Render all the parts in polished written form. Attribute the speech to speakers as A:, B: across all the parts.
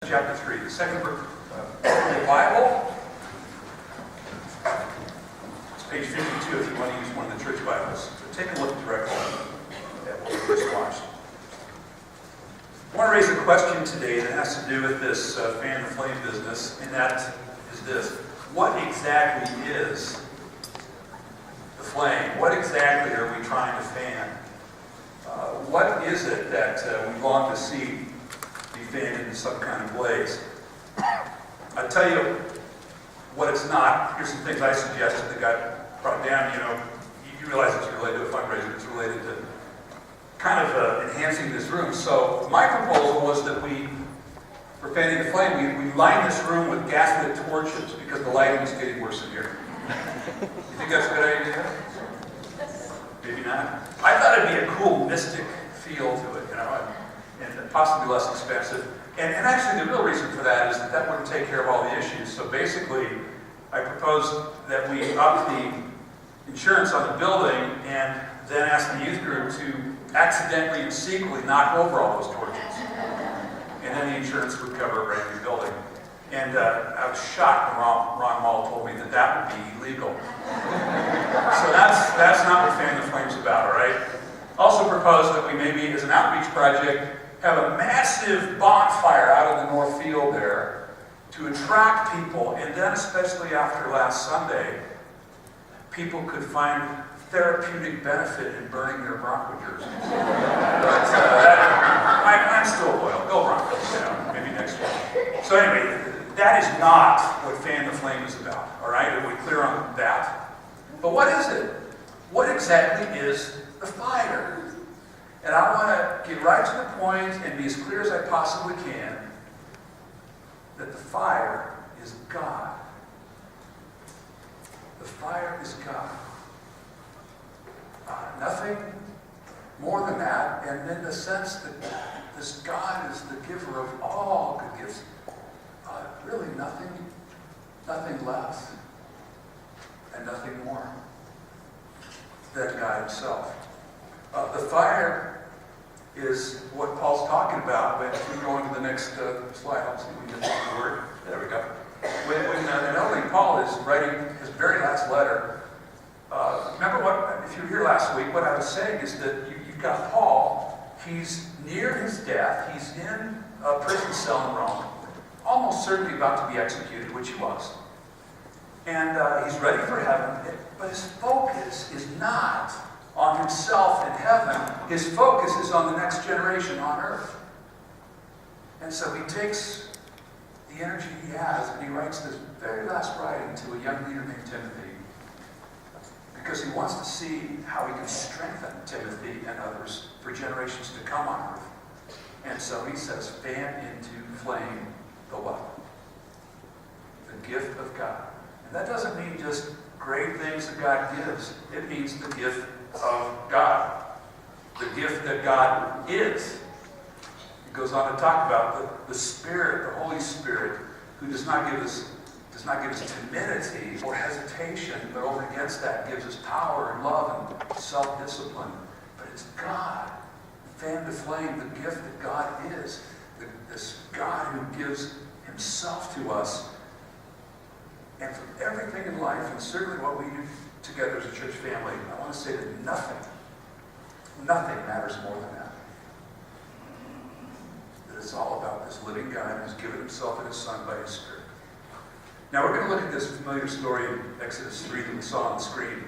A: chapter 3, the second book of the Bible. It's page 52 if you want to use one of the church Bibles. So take a look directly at what we just watched. I want to raise a question today that has to do with this fan the flame business, and that is this. What exactly is the flame? What exactly are we trying to fan? What is it that we long to see be fanned into some kind of blaze? I'll tell you what it's not. Here's some things I suggested that got brought down. You realize it's related to a fundraiser. It's related to kind of enhancing this room. So my proposal was that for fanning the flame, we line this room with gaslit torches because the lighting is getting worse in here. You think that's a good idea? Maybe not. I thought it'd be a cool mystic feel to it, and possibly less expensive. And actually the real reason for that is that wouldn't take care of all the issues. So basically, I proposed that we up the insurance on the building and then ask the youth group to accidentally and secretly knock over all those torches. And then the insurance would cover a brand new building. And I was shocked when Ron Mall told me that would be illegal. So that's not what Fan the Flame's about, all right? Also proposed that we maybe, as an outreach project, have a massive bonfire out in the north field there to attract people, and then especially after last Sunday, people could find therapeutic benefit in burning their Bronco jerseys. But I'm still loyal. Go Broncos, maybe next week. So anyway, that is not what Fan the Flame is about, all right? Are we clear on that? But what is it? What exactly is the fire? And I want to get right to the point and be as clear as I possibly can that the fire is God. The fire is God. Nothing more than that, and in the sense that this God is the giver of all good gifts. Really nothing less and nothing more than God himself. The fire is what Paul's talking about when we go into the next slide. I'll see if we can get the word. There we go. When not only Paul is writing his very last letter, remember if you were here last week, what I was saying is that you've got Paul. He's near his death. He's in a prison cell in Rome, almost certainly about to be executed, which he was. And he's ready for heaven, but his focus is not on himself in heaven. His focus is on the next generation on earth. And so he takes the energy he has and he writes this very last writing to a young leader named Timothy, because he wants to see how he can strengthen Timothy and others for generations to come on earth. And so he says, fan into flame the what? The gift of God. And that doesn't mean just great things that God gives. It means the gift of God. The gift that God is. He goes on to talk about the Spirit, the Holy Spirit, who does not give us timidity or hesitation, but over against that gives us power and love and self-discipline. But it's God. Fan to flame, the gift that God is. This God who gives himself to us. And for everything in life, and certainly what we do together as a church family, I want to say that nothing matters more than that. That it's all about this living God who's given himself and his Son by his Spirit. Now we're going to look at this familiar story in Exodus 3 that we saw on the screen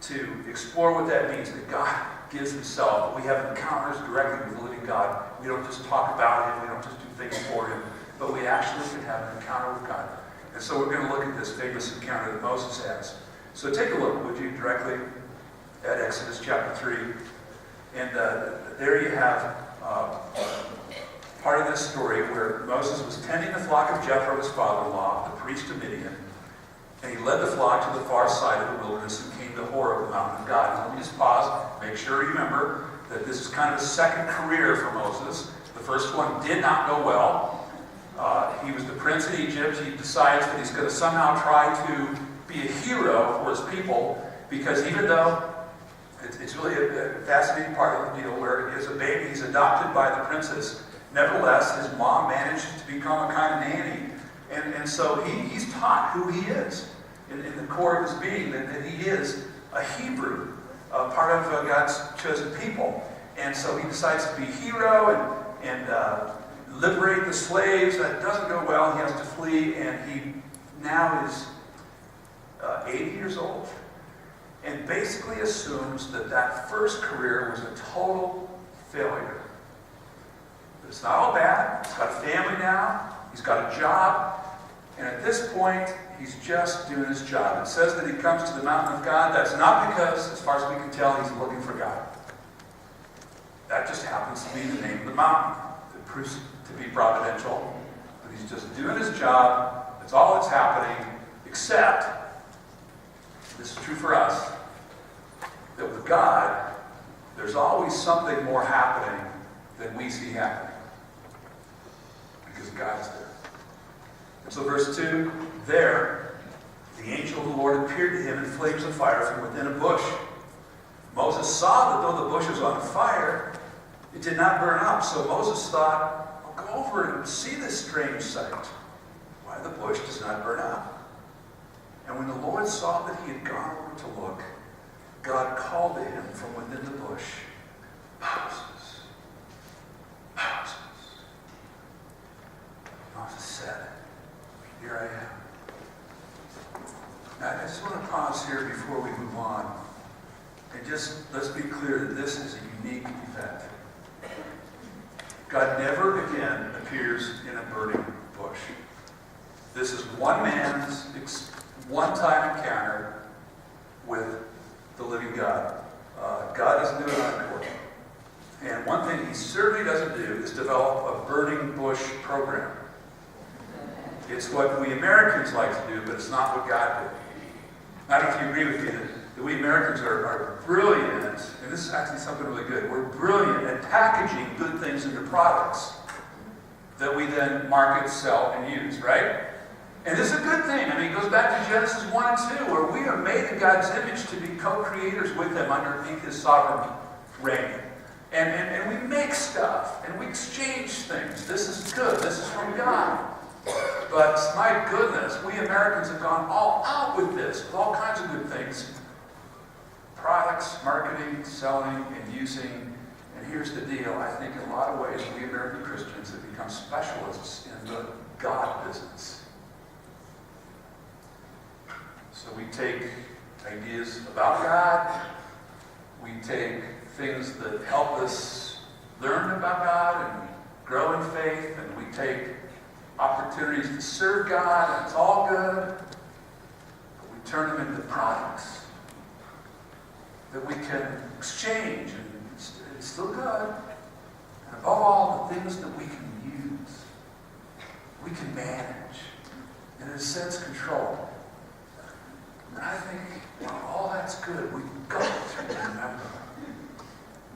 A: to explore what that means, that God gives himself. We have encounters directly with the living God. We don't just talk about him, we don't just do things for him, but we actually can have an encounter with God. And so we're going to look at this famous encounter that Moses has. So take a look, would you, directly at Exodus chapter 3. And there you have part of this story where Moses was tending the flock of Jethro, his father-in-law, the priest of Midian. And he led the flock to the far side of the wilderness and came to Horeb, the mountain of God. And let me just pause, make sure you remember that this is kind of a second career for Moses. The first one did not go well. He was the prince of Egypt. He decides that he's going to somehow try to be a hero for his people, because even though it's really a fascinating part of the deal where he is a baby, he's adopted by the princess, Nevertheless, his mom managed to become a kind of nanny. And so he's taught who he is in the core of his being, that he is a Hebrew, part of God's chosen people. And so he decides to be a hero and liberate the slaves. That doesn't go well. He has to flee, and he now is 80 years old. And basically assumes that first career was a total failure. But it's not all bad. He's got a family now. He's got a job. And at this point, he's just doing his job. It says that he comes to the mountain of God. That's not because, as far as we can tell, he's looking for God. That just happens to be the name of the mountain. It proves to be providential. But he's just doing his job. That's all that's happening. Except, this is true for us, that with God, there's always something more happening than we see happening. Because God is there. And so verse 2, there, the angel of the Lord appeared to him in flames of fire from within a bush. Moses saw that though the bush was on fire, it did not burn up. So Moses thought, I'll go over and see this strange sight, why the bush does not burn up. And when the Lord saw that he had gone over to look, God called to him from within the bush, Moses, Moses. Moses said, here I am. Now, I just want to pause here before we move on. And just, let's be clear that this is a unique event. God never again appears in a burning bush. This is one man's one-time encounter with the living God. God doesn't do it on court. And one thing he certainly doesn't do is develop a burning bush program. It's what we Americans like to do, but it's not what God did. I don't know if you agree with me that we Americans are brilliant, and this is actually something really good. We're brilliant at packaging good things into products that we then market, sell, and use, right? And this is a good thing. I mean, it goes back to Genesis 1 and 2, where we are made in God's image to be co-creators with him underneath his sovereign reign. And we make stuff, and we exchange things. This is good. This is from God. But my goodness, we Americans have gone all out with this, with all kinds of good things. Products, marketing, selling, and using. And here's the deal. I think in a lot of ways, we American Christians have become specialists in the God business. So we take ideas about God. We take things that help us learn about God and grow in faith. And we take opportunities to serve God, and it's all good. But we turn them into products that we can exchange, and it's still good. And above all, the things that we can use, we can manage, and in a sense, control. And I think, while all that's good, we've got to remember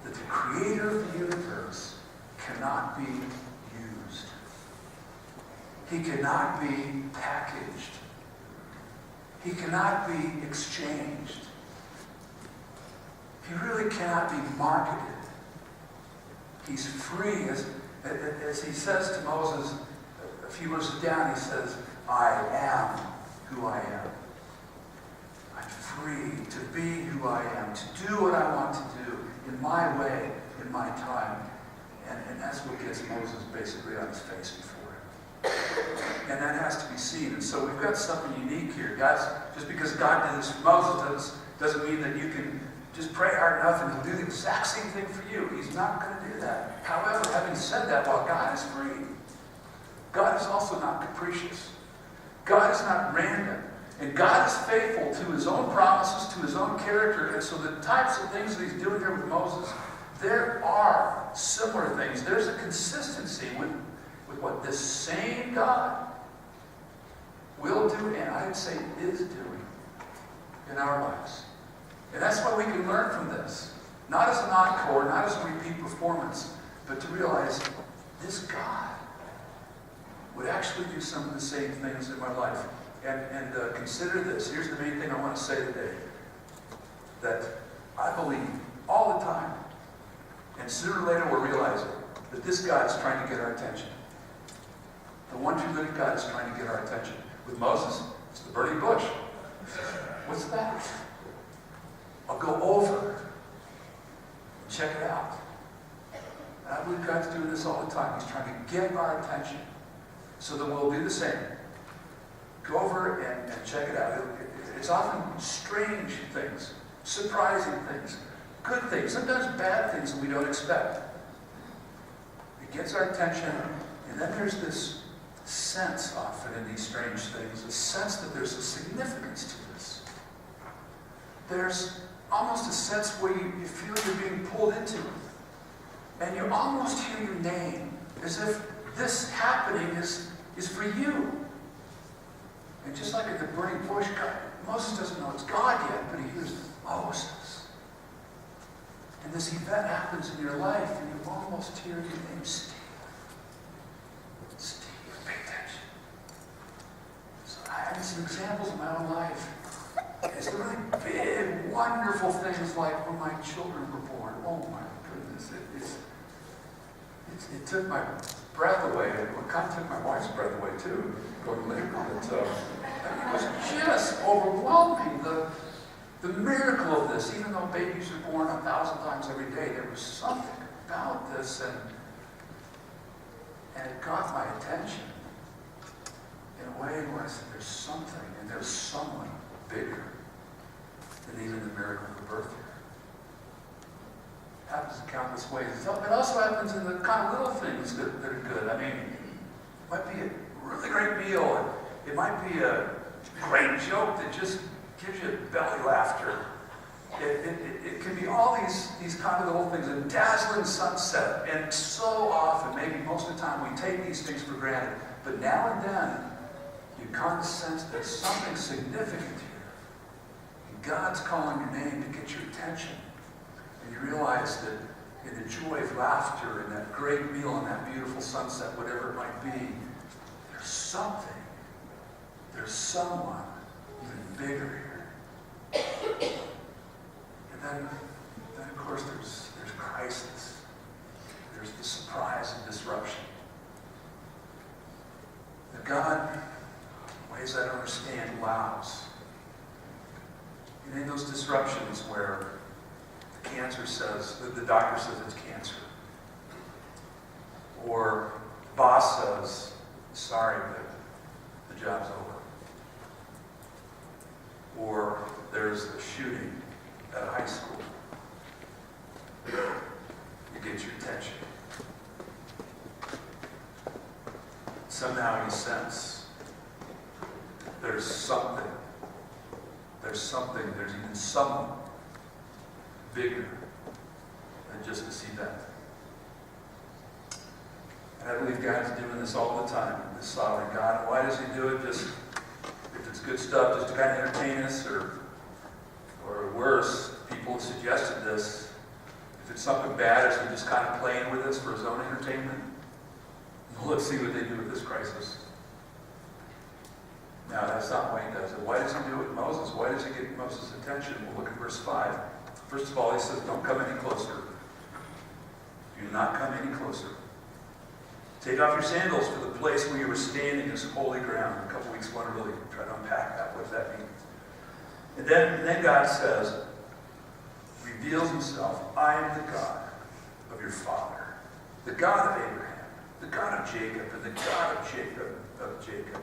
A: that the creator of the universe cannot be used. He cannot be packaged. He cannot be exchanged. He really cannot be marketed. He's free. As he says to Moses, a few verses down, he says, I am who I am. I'm free to be who I am, to do what I want to do, in my way, in my time. And that's what gets Moses basically on his face before him. And that has to be seen. And so we've got something unique here. Just because God did this for Moses doesn't mean that you can just pray hard enough and he'll do the exact same thing for you. He's not going to do that. However, having said that, while God is free, God is also not capricious. God is not random. And God is faithful to his own promises, to his own character. And so the types of things that he's doing here with Moses, there are similar things. There's a consistency with what this same God will do, and I'd say is doing in our lives. And that's why we can learn from this. Not as an encore, not as a repeat performance, but to realize this God would actually do some of the same things in my life. And consider this. Here's the main thing I want to say today. That I believe all the time, and sooner or later we'll realize it, that this God is trying to get our attention. The one true living God is trying to get our attention. With Moses, it's the burning bush. What's that? I'll go over and check it out. And I believe God's doing this all the time. He's trying to get our attention so that we'll do the same. Go over and check it out. It's often strange things, surprising things, good things, sometimes bad things that we don't expect. It gets our attention, and then there's this sense often in these strange things, a sense that there's a significance to this. There's almost a sense where you feel you're being pulled into it. And you almost hear your name, as if this happening is for you. And just like at the burning bush, Moses doesn't know it's God yet, but he hears Moses. And this event happens in your life, and you almost hear your name, Steve. Steve, pay attention. So I have some examples in my own life. It's the really big, wonderful things like when my children were born. Oh my goodness, it took my breath away. It kind of took my wife's breath away too, going to labor. But it was just overwhelming, the miracle of this. Even though babies are born 1,000 times every day, there was something about this, and it got my attention in a way where I said, there's something, and there's someone bigger than even the miracle of the birth here. It happens in countless ways. It also happens in the kind of little things that are good. I mean, it might be a really great meal. It might be a great joke that just gives you belly laughter. It can be all these kind of little things. A dazzling sunset. And so often, maybe most of the time, we take these things for granted. But now and then, you kind of sense there's something significant here. And God's calling your name to get your attention. And you realize that in the joy of laughter, in that great meal, and that beautiful sunset, whatever it might be, there's something. There's someone even bigger here. And then of course, there's crisis. There's the surprise and disruption. That God, in ways I don't understand, allows. And in those disruptions where the cancer says, the doctor says it's cancer, or the boss says, sorry, but the job's over. Or there's a shooting at a high school. You get your attention. Somehow you sense there's something. There's even someone bigger than just this event. And I believe God's doing this all the time, this sovereign God. Why does he do it? Just, if it's good stuff, just to kind of entertain us, or worse, people have suggested this. If it's something bad, is he just kind of playing with us for his own entertainment? Well, let's see what they do with this crisis. Now, that's not why he does it. Why does he do it with Moses? Why does he get Moses' attention? We'll look at verse 5. First of all, he says, don't come any closer. Do not come any closer. Take off your sandals, for the place where you were standing is holy ground. A couple weeks, I want to really try to unpack that. What does that mean? And then God says, reveals himself, I am the God of your father, the God of Abraham, the God of Jacob, and the God of Jacob.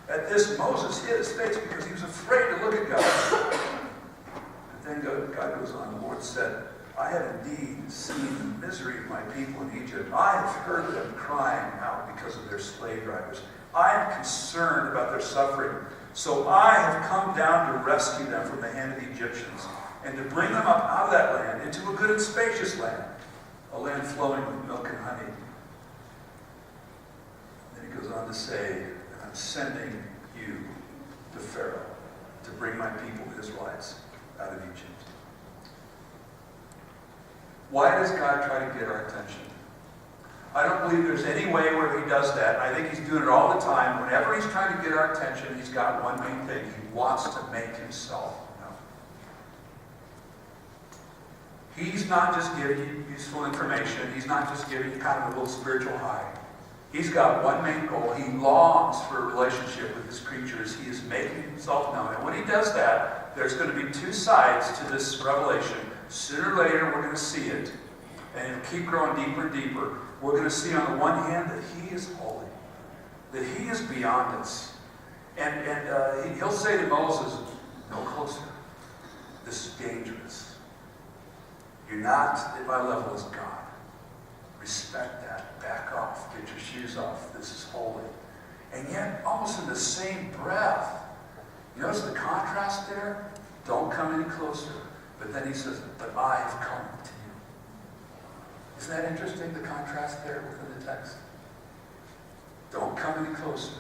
A: At this, Moses hid his face because he was afraid to look at God. But then God goes on, the Lord said, I have indeed seen the misery of my people in Egypt. I have heard them crying out because of their slave drivers. I am concerned about their suffering. So I have come down to rescue them from the hand of the Egyptians and to bring them up out of that land into a good and spacious land, a land flowing with milk and honey. Then he goes on to say, I'm sending you to Pharaoh to bring my people, the Israelites, out of Egypt. Why does God try to get our attention? I don't believe there's any way where he does that. I think he's doing it all the time. Whenever he's trying to get our attention, he's got one main thing. He wants to make himself known. He's not just giving you useful information. He's not just giving you kind of a little spiritual high. He's got one main goal. He longs for a relationship with his creatures. He is making himself known. And when he does that, there's going to be two sides to this revelation. Sooner or later, we're going to see it. And it'll keep growing deeper and deeper. We're going to see on the one hand that he is holy. That he is beyond us. And he'll say to Moses, no closer. This is dangerous. You're not at my level as God. Respect that. Back off. Get your shoes off. This is holy. And yet, almost in the same breath, you notice the contrast there? Don't come any closer. But then he says, but I have come to you. Isn't that interesting, the contrast there within the text? Don't come any closer.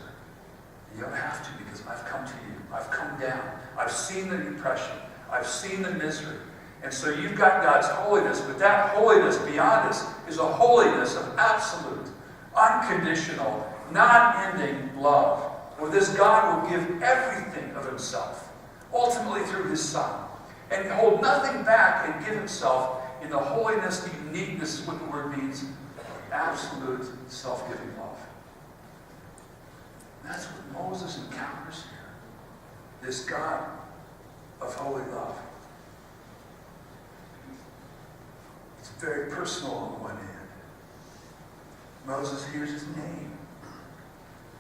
A: You don't have to, because I've come to you. I've come down. I've seen the oppression. I've seen the misery. And so you've got God's holiness, but that holiness beyond us is a holiness of absolute, unconditional, non-ending love, where this God will give everything of himself, ultimately through his Son, and hold nothing back and give himself in the holiness, the uniqueness is what the word means, of absolute self-giving love. And that's what Moses encounters here, this God of holy love. It's very personal on the one hand. Moses hears his name.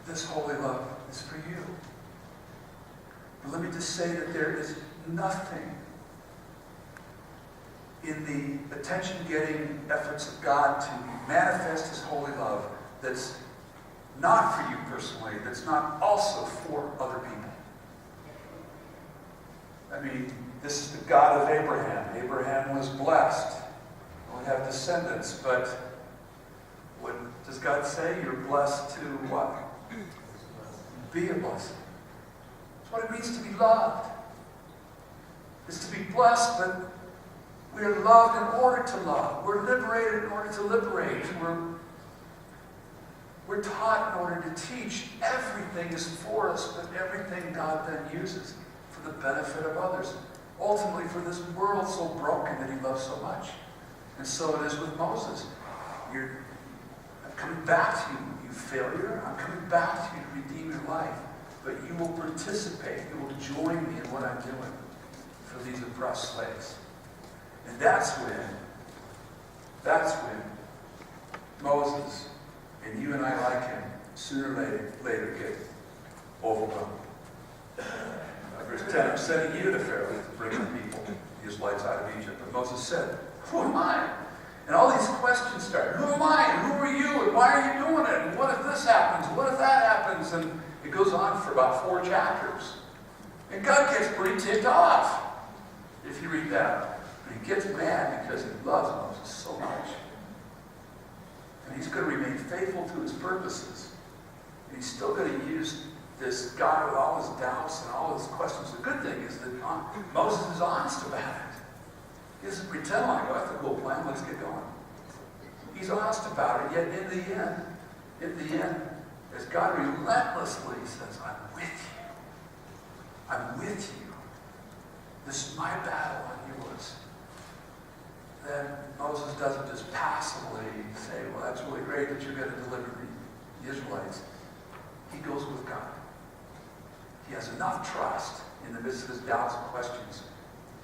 A: This holy love is for you. But let me just say that there is nothing in the attention-getting efforts of God to manifest his holy love that's not for you personally, that's not also for other people. I mean, this is the God of Abraham. Abraham was blessed. Would have descendants, but what does God say? You're blessed to what? Be a blessing. That's what it means to be loved. It's to be blessed, but we are loved in order to love. We're liberated in order to liberate. We're taught in order to teach. Everything is for us, but everything God then uses for the benefit of others. Ultimately, for this world so broken that he loves so much. And so it is with Moses. I'm coming back to you, you failure. I'm coming back to you to redeem your life. But you will participate. You will join me in what I'm doing for these oppressed slaves. And that's when Moses, and you and I like him, sooner or later get overwhelmed. Verse 10, I'm sending you to Pharaoh to bring the people, the Israelites, out of Egypt. But Moses said, who am I? And all these questions start. Who am I? And who are you? And why are you doing it? And what if this happens? What if that happens? And it goes on for about 4 chapters. And God gets pretty ticked off if you read that. But he gets mad because he loves Moses so much. And he's going to remain faithful to his purposes. And he's still going to use this guy with all his doubts and all his questions. The good thing is that Moses is honest about it. He doesn't pretend like, oh, that's a cool plan, let's get going. He's honest about it, yet in the end, as God relentlessly says, I'm with you. I'm with you. This is my battle, not yours. Then Moses doesn't just passively say, well, that's really great that you're going to deliver the Israelites. He goes with God. He has enough trust in the midst of his doubts and questions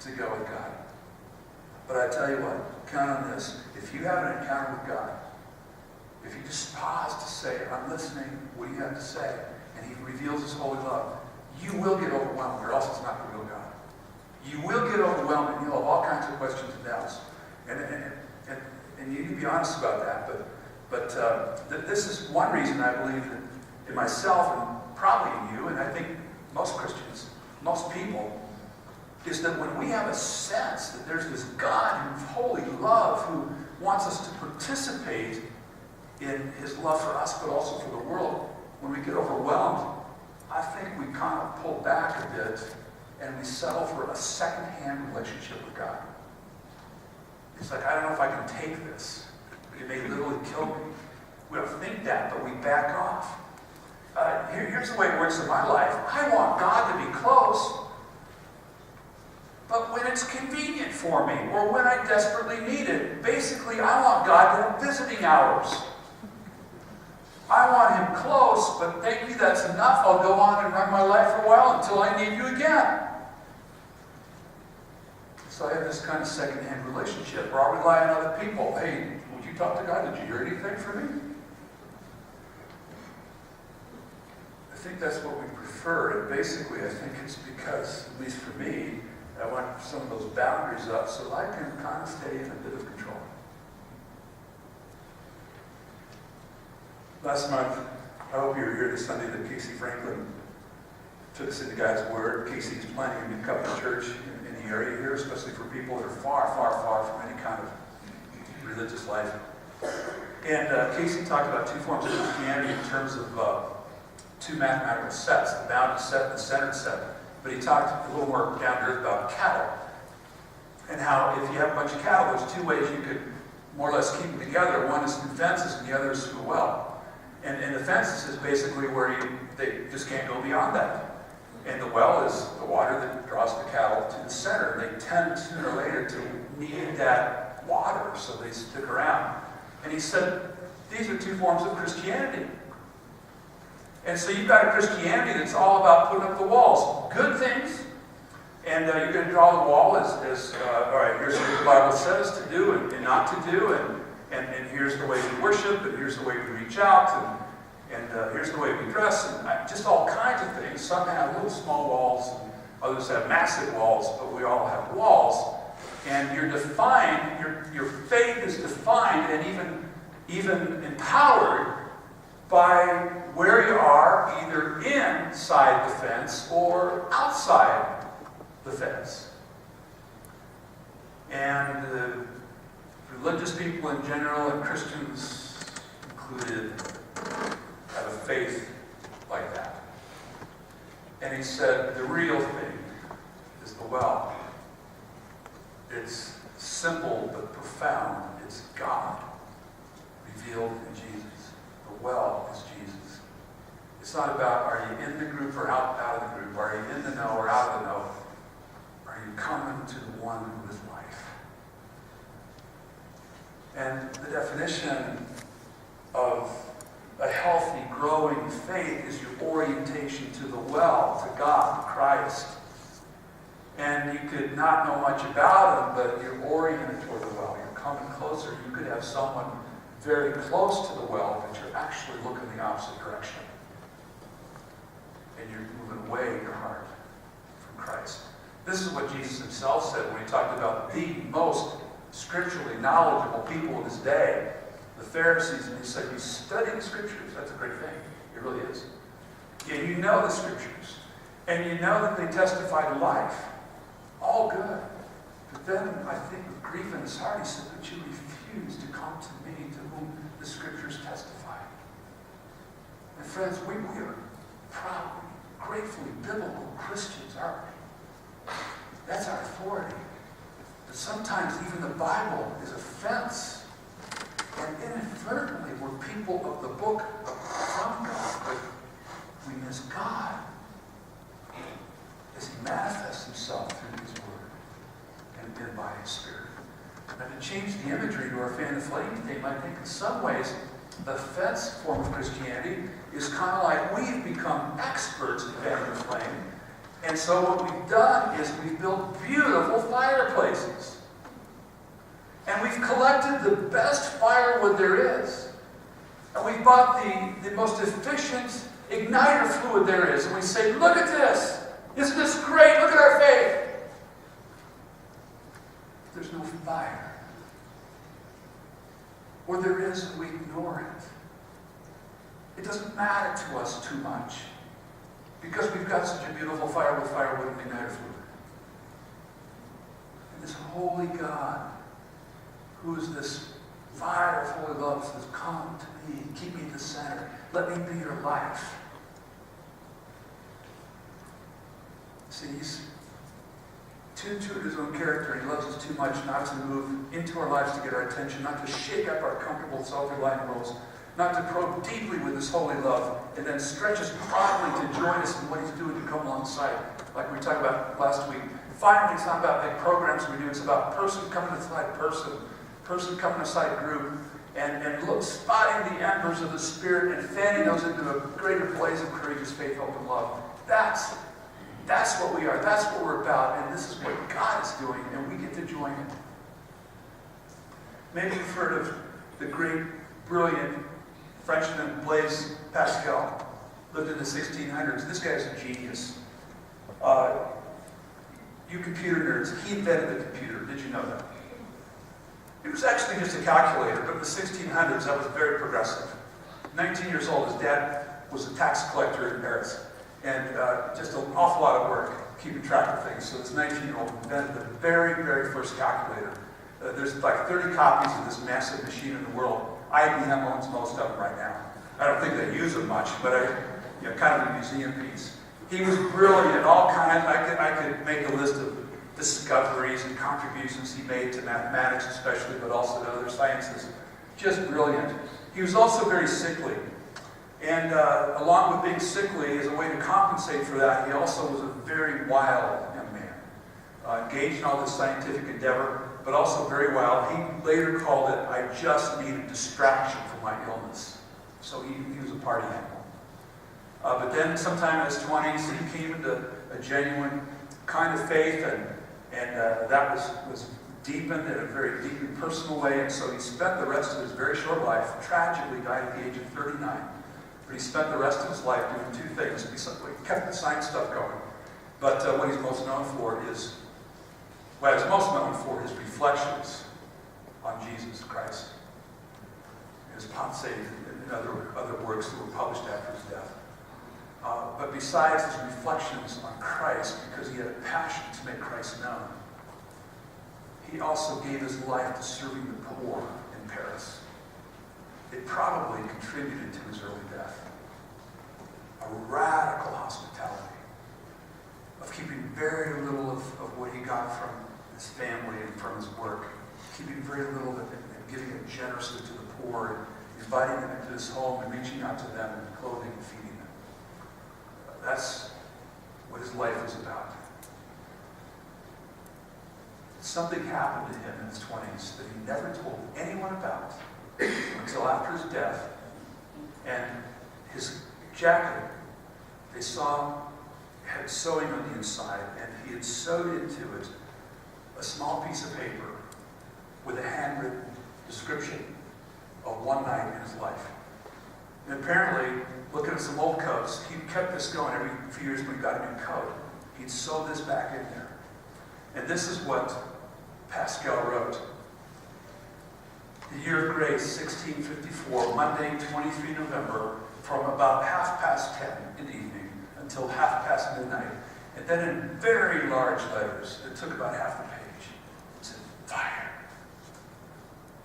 A: to go with God. But I tell you what, count on this. If you have an encounter with God, if you just pause to say, I'm listening, what do you have to say? And he reveals his holy love, you will get overwhelmed, or else it's not the real God. You will get overwhelmed, and you'll have all kinds of questions and doubts. And you need to be honest about that. But this is one reason I believe that in myself, and probably in you, and I think most Christians, most people, is that when we have a sense that there's this God who's holy love, who wants us to participate in his love for us, but also for the world, when we get overwhelmed, I think we kind of pull back a bit and we settle for a second-hand relationship with God. It's like, I don't know if I can take this. It may literally kill me. We don't think that, but we back off. Here's the way it works in my life. I want God to be close. but when it's convenient for me, or when I desperately need it. Basically, I want God to have visiting hours. I want Him close, but maybe that's enough. I'll go on and run my life for a while until I need you again. So I have this kind of second-hand relationship where I rely on other people. Hey, would you talk to God? Did you hear anything from me? I think that's what we prefer, and basically I think it's because, at least for me, I want some of those boundaries up so I can kind of stay in a bit of control. Last month, I hope you were here this Sunday, that Casey Franklin took us into God's Word. Casey is planning a new covenant church in the area here, especially for people that are far, far, far from any kind of religious life. And Casey talked about two forms of Christianity in terms of two mathematical sets, the bounded set and the centered set. But he talked a little more down to earth about cattle, and how if you have a bunch of cattle, there's two ways you could more or less keep them together. One is through fences, and the other is through a well. And the fences is basically where they just can't go beyond that. And the well is the water that draws the cattle to the center. They tend sooner or later to need that water, so they stick around. And he said, these are two forms of Christianity. And so you've got a Christianity that's all about putting up the walls. Good things. And you're going to draw the wall as all right, here's what the Bible says to do and not to do. And here's the way we worship, and here's the way we reach out, and here's the way we dress, and just all kinds of things. Some have little small walls, and others have massive walls, but we all have walls. And you're defined, your faith is defined and even empowered by where you are, either inside the fence or outside the fence. And religious people in general, and Christians included, have a faith like that. And he said, the real thing is the well. It's simple but profound. It's God revealed in Jesus. The well is Jesus. It's not about, are you in the group or out of the group? Are you in the know or out of the know? Are you coming to the one who is life? And the definition of a healthy, growing faith is your orientation to the well, to God, to Christ. And you could not know much about Him, but you're oriented toward the well. You're coming closer. You could have someone very close to the well, but you're actually looking the opposite direction. And you're moving away in your heart from Christ. This is what Jesus Himself said when He talked about the most scripturally knowledgeable people of His day, the Pharisees, and He said, you study the Scriptures. That's a great thing. It really is. And you know the Scriptures. And you know that they testify to life. All good. But then, I think with grief in His heart, He said, but you refuse to come to me, to whom the Scriptures testify. And friends, we are proudly, gratefully biblical Christians, aren't we? That's our authority. But sometimes even the Bible is a fence. And inadvertently, we're people of the book from God, but we miss God as He manifests Himself through His Word and by His Spirit. And to change the imagery to our fan the flame theme, I think in some ways the fence form of Christianity is kind of like we've become experts in fanning the flame. And so what we've done is we've built beautiful fireplaces. And we've collected the best firewood there is. And we've bought the most efficient igniter fluid there is. And we say, look at this. Isn't this great? Look at our faith. There's no fire. Or there is, and we ignore it. It doesn't matter to us too much. Because we've got such a beautiful fire with firewood and igniter fluid. And this holy God, who is this fire full of love, says, come to me, keep me in the center. Let me be your life. See, He's too true to His own character. He loves us too much not to move into our lives to get our attention, not to shake up our comfortable self-reliant roles, not to probe deeply with His holy love, and then stretch us broadly to join us in what He's doing to come alongside. Like we talked about last week, Finally, it's not about big programs we do. It's about person coming aside person, person coming aside group, and spotting the embers of the Spirit and fanning those into a greater blaze of courageous faith, hope, and love. That's what we are. That's what we're about. And this is what God is doing, and we get to join it. Maybe you've heard of the great, brilliant Frenchman Blaise Pascal. Lived in the 1600s. This guy's a genius. You computer nerds, he invented the computer. Did you know that? It was actually just a calculator, but in the 1600s, that was very progressive. 19 years old, his dad was a tax collector in Paris. And just an awful lot of work keeping track of things. So this 19-year-old invented the very, very first calculator. There's like 30 copies of this massive machine in the world. IBM owns most of them right now. I don't think they use them much, but kind of a museum piece. He was brilliant, all kinds. I could make a list of discoveries and contributions he made to mathematics especially, but also to other sciences. Just brilliant. He was also very sickly. And along with being sickly, as a way to compensate for that, he also was a very wild young man. Engaged in all this scientific endeavor, but also very wild. He later called it, "I just needed distraction from my illness." So he was a party animal. But then sometime in his 20s, he came into a genuine kind of faith, and that was deepened in a very deep and personal way. And so he spent the rest of his very short life, tragically died at the age of 39. But he spent the rest of his life doing two things. He kept the science stuff going. But what he's most known for is, he's most known for his reflections on Jesus Christ. His pensées and other works that were published after his death. But besides his reflections on Christ, because he had a passion to make Christ known, he also gave his life to serving the poor in Paris. It probably contributed to his early death. A radical hospitality of keeping very little of what he got from his family and from his work, keeping very little of it and giving it generously to the poor, and inviting them into his home and reaching out to them and clothing and feeding them. That's what his life was about. Something happened to him in his 20s that he never told anyone about until after his death. And his jacket, they saw, had sewing on the inside, and he had sewed into it a small piece of paper with a handwritten description of one night in his life. And apparently, looking at some old coats, he kept this going every few years when he got a new coat. He'd sew this back in there. And this is what Pascal wrote. The year of grace, 1654, Monday, 23 November, from about 10:30 in the evening until midnight. And then in very large letters, it took about half the page, it said, "Fire.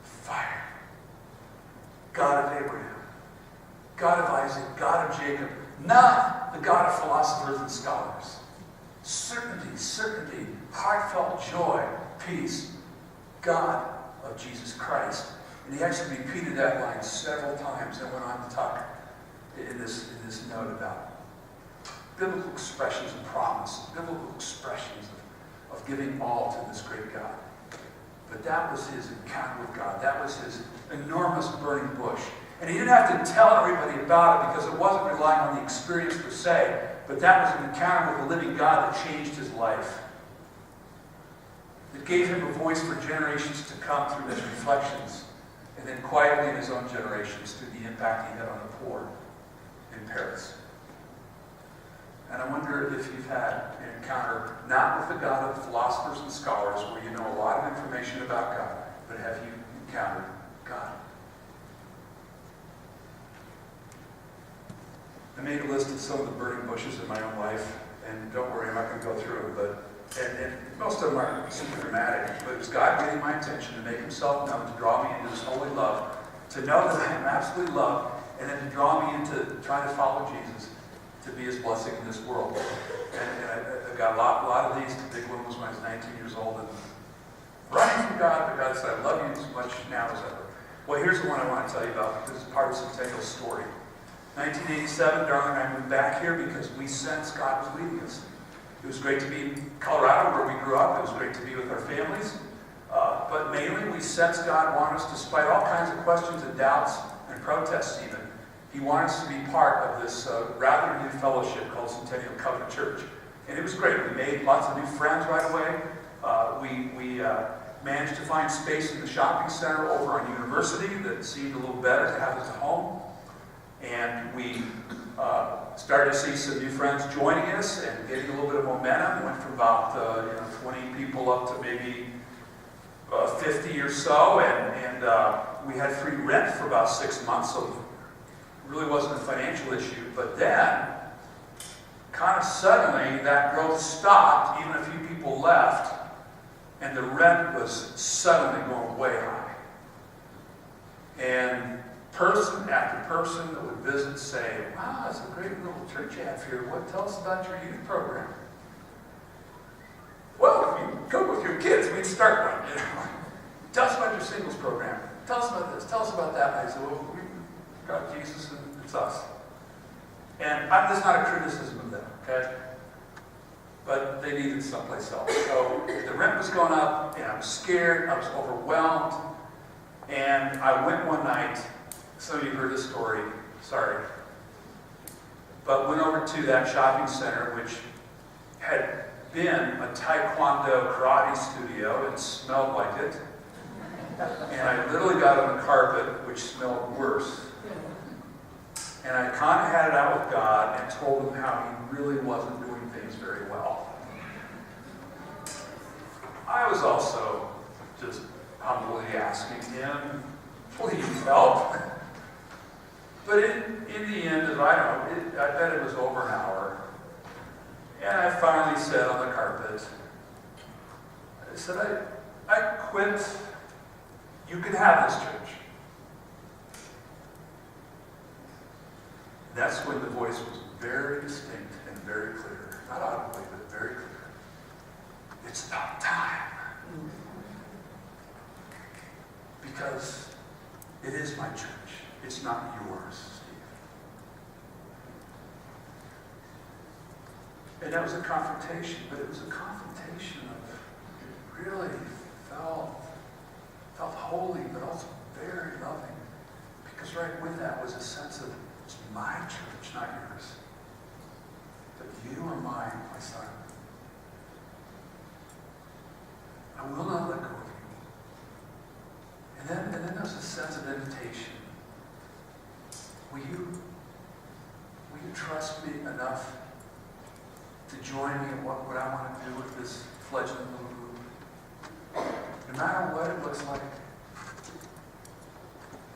A: Fire. God of Abraham, God of Isaac, God of Jacob, not the God of philosophers and scholars. Certainty, certainty, heartfelt joy, peace, God of Jesus Christ." And he actually repeated that line several times and went on to talk in this note about biblical expressions of promise, biblical expressions of giving all to this great God. But that was his encounter with God. That was his enormous burning bush. And he didn't have to tell everybody about it because it wasn't relying on the experience per se, but that was an encounter with the living God that changed his life. It gave him a voice for generations to come through his reflections, and then quietly in his own generations through the impact he had on the poor in Paris. And I wonder if you've had an encounter, not with the God of philosophers and scholars, where you know a lot of information about God, but have you encountered God? I made a list of some of the burning bushes in my own life, and don't worry, I'm not going to go through them, and most of them aren't super dramatic, but it was God getting my attention to make himself known, to draw me into his holy love, to know that I am absolutely loved, and then to draw me into trying to follow Jesus, to be his blessing in this world. And I got a lot of these. The big one was when I was 19 years old, and running from God, but God said, "I love you as much now as ever." Well, here's the one I want to tell you about, because it's part of Centennial's story. 1987, darling and I moved back here because we sensed God was leading us. It was great to be in Colorado, where we grew up. It was great to be with our families. But mainly, we sensed God wanted us, despite all kinds of questions and doubts and protests even, He wanted us to be part of this rather new fellowship called Centennial Covenant Church. And it was great. We made lots of new friends right away. We managed to find space in the shopping center over on University that seemed a little better to have as a home. And we started to see some new friends joining us and getting a little bit of momentum. Went from about 20 people up to maybe 50 or so. And we had free rent for about 6 months, so it really wasn't a financial issue. But then, kind of suddenly, that growth stopped. Even a few people left. And the rent was suddenly going way high. And person after person that would visit say, wow, that's a great little church you have here. Tell us about your youth program. Well, if you go with your kids, we'd start one. Tell us about your singles program. Tell us about this. Tell us about that. And I said, well, we've got Jesus and it's us. And this is not a criticism of them, okay? But they needed someplace else. So the rent was going up, and I was scared, I was overwhelmed, and I went one night. Some of you heard this story, sorry. But went over to that shopping center, which had been a Taekwondo karate studio and smelled like it. And I literally got on the carpet, which smelled worse. And I kind of had it out with God and told him how he really wasn't doing things very well. I was also just humbly asking him, please help. But in the end, I bet it was over an hour. And I finally said on the carpet, I said, I quit. You can have this church. That's when the voice was very distinct and very clear. Not audibly, but very clear. It's about time. Because it is my church. It's not yours, Steve. And that was a confrontation, but it was a confrontation of it really felt holy, but also very loving. Because right with that was a sense of, it's my church, not yours. But you are mine, my son. I will not let go of you. And then there's a sense of invitation. Will you trust me enough to join me in what I want to do with this fledgling little group? No matter what it looks like,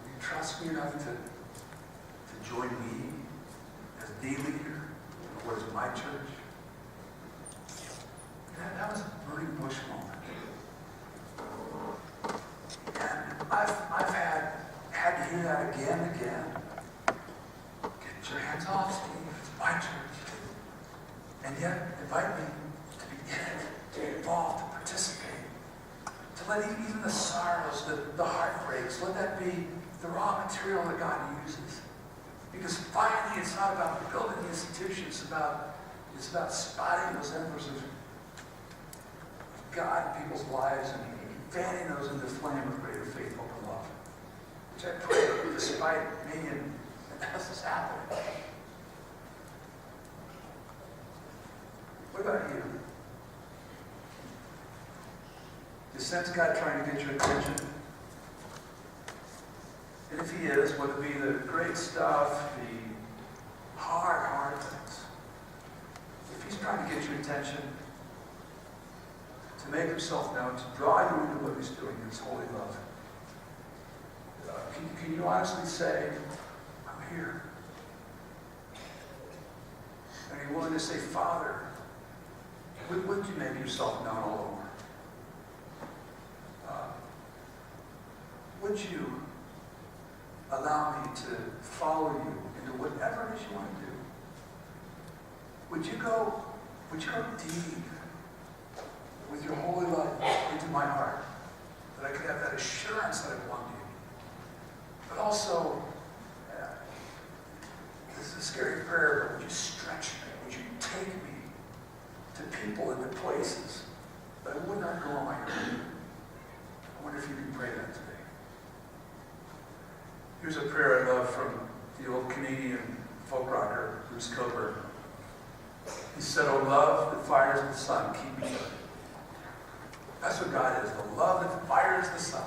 A: will you trust me enough to join me as the leader of what is my church? That was a burning bush moment. And I've had to hear that again and again. Get your hands off, Steve. It's my church. And yet, invite me to be in it, to be involved, to participate. To let even the sorrows, the heartbreaks, let that be the raw material that God uses. Because finally, it's not about building the institution. It's about spotting those embers of God in people's lives and fanning those into the flame of greater faith, hope, and love. Which I pray, despite me, and this is happening. What about you? Do you sense God trying to get your attention? And if He is, whether it be the great stuff, the hard things, if He's trying to get your attention, to make Himself known, to draw you into what He's doing in His holy love, can you honestly say, I'm here? Are you willing to say, Father, would you make yourself known all over? Would you allow me to follow you into whatever it is you want to do? Would you go deep with your holy love into my heart, that I could have that assurance that I belong to you? But also, this is a scary prayer, but would you stretch me? Would you take me to people into places that I would not go on my own. I wonder if you can pray that today. Here's a prayer I love from the old Canadian folk rocker, Bruce Coburn. He said, "Oh, love that fires the sun, keep me burning." That's what God is, the love that fires the sun.